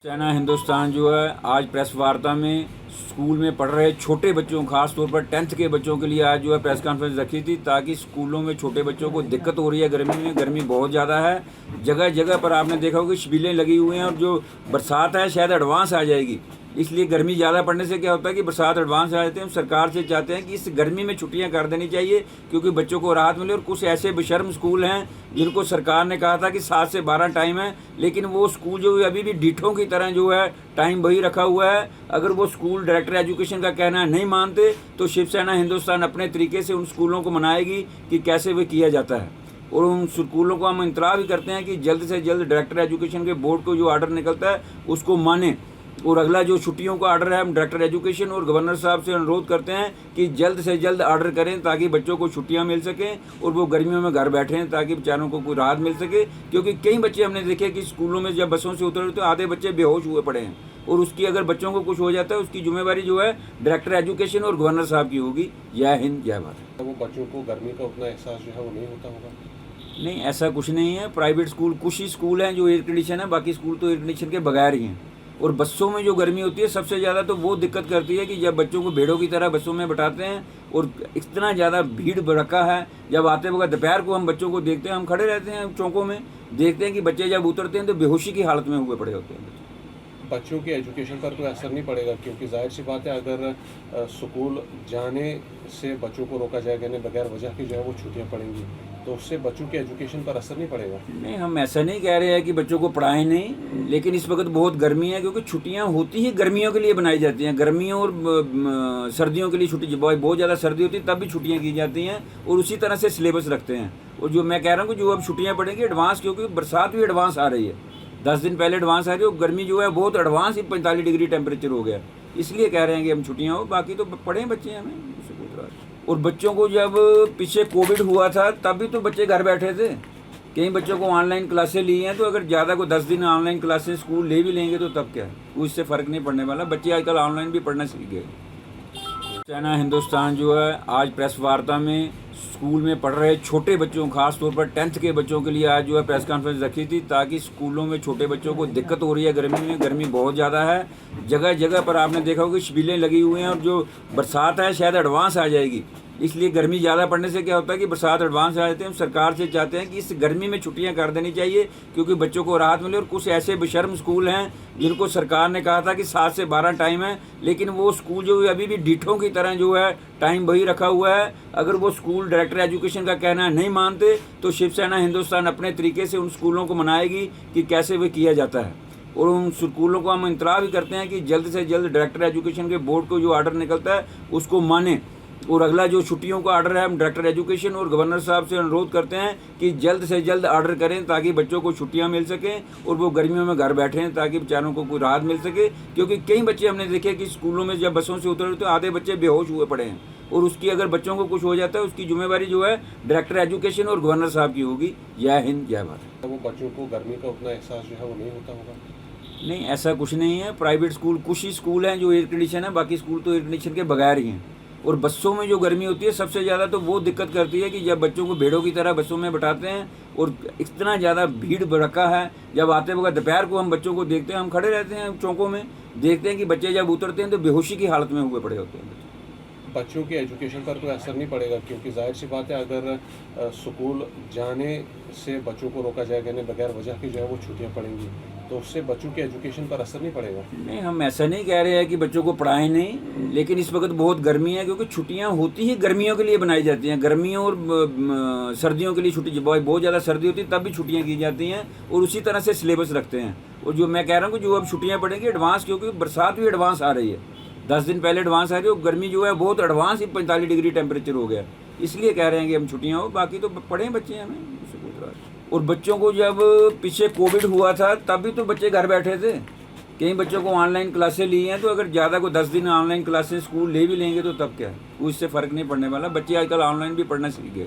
China Hindustan जो है आज प्रेस वार्ता में स्कूल में पढ़ रहे छोटे बच्चों, खास तौर पर 10th के बच्चों के लिए आज जो है प्रेस कॉन्फ्रेंस रखी थी, ताकि स्कूलों में छोटे बच्चों को दिक्कत हो रही है गर्मी में। गर्मी बहुत ज़्यादा है, जगह जगह पर आपने देखा होगा शिबिलें लगी हुई हैं, और जो बरसात है शायद एडवांस आ जाएगी। इसलिए गर्मी ज़्यादा पड़ने से क्या होता है कि बरसात एडवांस आ जाते हैं। हम सरकार से चाहते हैं कि इस गर्मी में छुट्टियां कर देनी चाहिए, क्योंकि बच्चों को राहत मिले। और कुछ ऐसे बेशर्म स्कूल हैं जिनको सरकार ने कहा था कि 7 से 12 टाइम है, लेकिन वो स्कूल जो अभी भी डीठों की तरह जो है टाइम वही रखा हुआ है। अगर वो स्कूल डायरेक्टर एजुकेशन का कहना नहीं मानते तो शिवसेना हिंदुस्तान अपने तरीके से उन स्कूलों को मनाएगी कि कैसे वे किया जाता है। और उन स्कूलों को हम इंतजार भी करते हैं कि जल्द से जल्द डायरेक्टर एजुकेशन के बोर्ड को जो आर्डर निकलता है उसको माने। और अगला जो छुट्टियों का आर्डर है, हम डायरेक्टर एजुकेशन और गवर्नर साहब से अनुरोध करते हैं कि जल्द से जल्द आर्डर करें, ताकि बच्चों को छुट्टियां मिल सकें और वो गर्मियों में घर बैठें, ताकि बेचारों को कोई राहत मिल सके। क्योंकि कई बच्चे हमने देखे कि स्कूलों में जब बसों से उतरे तो आधे बच्चे बेहोश हुए पड़े हैं, और उसकी अगर बच्चों को कुछ हो जाता है उसकी जिम्मेवारी जो है डायरेक्टर एजुकेशन और गवर्नर साहब की होगी। जय हिंद, जय भारत। वो बच्चों को गर्मी का उतना एहसास जो है वो नहीं होता होगा? नहीं, ऐसा कुछ नहीं है। प्राइवेट स्कूल, कुछ ही स्कूल हैं जो एयर कंडीशन है, बाकी स्कूल तो एयर कंडीशन के बगैर ही हैं। और बसों में जो गर्मी होती है सबसे ज़्यादा तो वो दिक्कत करती है कि जब बच्चों को भेड़ों की तरह बसों में बैठाते हैं और इतना ज़्यादा भीड़ भड़का है। जब आते वक्त दोपहर को हम बच्चों को देखते हैं, हम खड़े रहते हैं चौकों में, देखते हैं कि बच्चे जब उतरते हैं तो बेहोशी की हालत में हुए पड़े होते हैं। बच्चों के एजुकेशन पर कोई असर नहीं पड़ेगा? क्योंकि जाहिर सी बात है, अगर स्कूल जाने से बच्चों को रोका जाएगा, यानी बगैर वजह की जो है वो छुट्टियां पड़ेंगी, तो उससे बच्चों के एजुकेशन पर असर नहीं पड़ेगा? नहीं, हम ऐसा नहीं कह रहे हैं कि बच्चों को पढ़ाएं नहीं, लेकिन इस वक्त बहुत गर्मी है, क्योंकि छुट्टियां होती ही गर्मियों के लिए बनाई जाती हैं। गर्मियों और सर्दियों के लिए छुट्टी, जब बहुत ज़्यादा सर्दी होती है तब भी छुट्टियाँ की जाती हैं, और उसी तरह से सिलेबस रखते हैं। और जो मैं कह रहा हूँ कि जो अब छुट्टियाँ पड़ेंगी एडवांस, क्योंकि बरसात भी एडवांस आ रही है, 10 दिन पहले एडवांस आ रही है। और गर्मी जो है बहुत एडवांस ही 45 डिग्री टेम्परेचर हो गया, इसलिए कह रहे हैं कि हम छुट्टियाँ हो। बाकी तो पढ़ें बच्चे, हमें उससे कोई इतराज़ नहीं। और बच्चों को जब पीछे कोविड हुआ था तब भी तो बच्चे घर बैठे थे। कई बच्चों को ऑनलाइन क्लासें ली हैं, तो अगर ज़्यादा को 10 दिन ऑनलाइन क्लासें स्कूल ले भी लेंगे तो तब क्या है, उससे फ़र्क नहीं पड़ने वाला। बच्चे आजकल ऑनलाइन भी पढ़ना सीख गए। चाइना हिंदुस्तान जो है आज प्रेस वार्ता में स्कूल में पढ़ रहे छोटे बच्चों, खास तौर पर 10th के बच्चों के लिए आज जो है प्रेस कॉन्फ्रेंस रखी थी, ताकि स्कूलों में छोटे बच्चों को दिक्कत हो रही है गर्मी में। गर्मी बहुत ज़्यादा है, जगह जगह पर आपने देखा होगा शिबिलें लगी हुई हैं, और जो बरसात है शायद एडवांस आ जाएगी। इसलिए गर्मी ज़्यादा पड़ने से क्या होता है कि बरसात एडवांस आ जाते हैं। हम सरकार से चाहते हैं कि इस गर्मी में छुट्टियां कर देनी चाहिए, क्योंकि बच्चों को राहत मिले। और कुछ ऐसे बेशर्म स्कूल हैं जिनको सरकार ने कहा था कि 7 से 12 टाइम है, लेकिन वो स्कूल जो अभी भी डीठों की तरह जो है टाइम वही रखा हुआ है। अगर वो स्कूल डायरेक्टर एजुकेशन का कहना नहीं मानते तो शिवसेना हिंदुस्तान अपने तरीके से उन स्कूलों को मनाएगी कि कैसे वे किया जाता है। और उन स्कूलों को हम इंतजार भी करते हैं कि जल्द से जल्द डायरेक्टर एजुकेशन के बोर्ड को जो आर्डर निकलता है उसको माने। और अगला जो छुट्टियों का आर्डर है, हम डायरेक्टर एजुकेशन और गवर्नर साहब से अनुरोध करते हैं कि जल्द से जल्द आर्डर करें, ताकि बच्चों को छुट्टियां मिल सकें और वो गर्मियों में घर बैठें, ताकि बेचारों को कोई राहत मिल सके। क्योंकि कई बच्चे हमने देखे कि स्कूलों में जब बसों से उतरे तो आधे बच्चे बेहोश हुए पड़े हैं, और उसकी अगर बच्चों को कुछ हो जाता है उसकी जिम्मेवारी जो है डायरेक्टर एजुकेशन और गवर्नर साहब की होगी। जय हिंद, जय भारत। वो बच्चों को गर्मी का उतना एहसास जो है वो नहीं होता होगा? नहीं, ऐसा कुछ नहीं है। प्राइवेट स्कूल, कुछ ही स्कूल हैं जो एयर कंडीशन है, बाकी स्कूल तो एयर कंडीशन के बगैर ही हैं। और बसों में जो गर्मी होती है सबसे ज़्यादा तो वो दिक्कत करती है कि जब बच्चों को भेड़ों की तरह बसों में बैठाते हैं और इतना ज़्यादा भीड़ भड़का है। जब आते वक्त दोपहर को हम बच्चों को देखते हैं, हम खड़े रहते हैं चौकों में, देखते हैं कि बच्चे जब उतरते हैं तो बेहोशी की हालत में हुए पड़े होते हैं। बच्चों के एजुकेशन पर कोई असर नहीं पड़ेगा? क्योंकि जाहिर सी बात है, अगर स्कूल जाने से बच्चों को रोका जाएगा, यानी बगैर वजह की जो है वो छुट्टियां पड़ेंगी, तो उससे बच्चों के एजुकेशन पर असर नहीं पड़ेगा? नहीं, हम ऐसा नहीं कह रहे हैं कि बच्चों को पढ़ाएं नहीं, लेकिन इस वक्त बहुत गर्मी है, क्योंकि छुट्टियां होती ही गर्मियों के लिए बनाई जाती हैं। गर्मियों और सर्दियों के लिए छुट्टी, जब बहुत ज़्यादा सर्दी होती है तब भी छुट्टियां की जाती हैं, और उसी तरह से सिलेबस रखते हैं। और जो मैं कह रहा हूँ कि जो अब छुट्टियाँ पड़ेंगी एडवांस, क्योंकि बरसात भी एडवांस आ रही है, 10 दिन पहले एडवांस आ रही है। और गर्मी जो है बहुत एडवांस ही 45 डिग्री टेम्परेचर हो गया, इसलिए कह रहे हैं कि हम छुट्टियाँ हो। बाकी तो पढ़ें बच्चे, हमें उससे कोई इतराज़ नहीं। और बच्चों को जब पीछे कोविड हुआ था तब भी तो बच्चे घर बैठे थे। कई बच्चों को ऑनलाइन क्लासें ली हैं, तो अगर ज़्यादा को 10 दिन ऑनलाइन क्लासें स्कूल ले भी लेंगे तो तब क्या है, उससे फ़र्क नहीं पड़ने वाला। बच्चे आजकल ऑनलाइन भी पढ़ना सीख गए।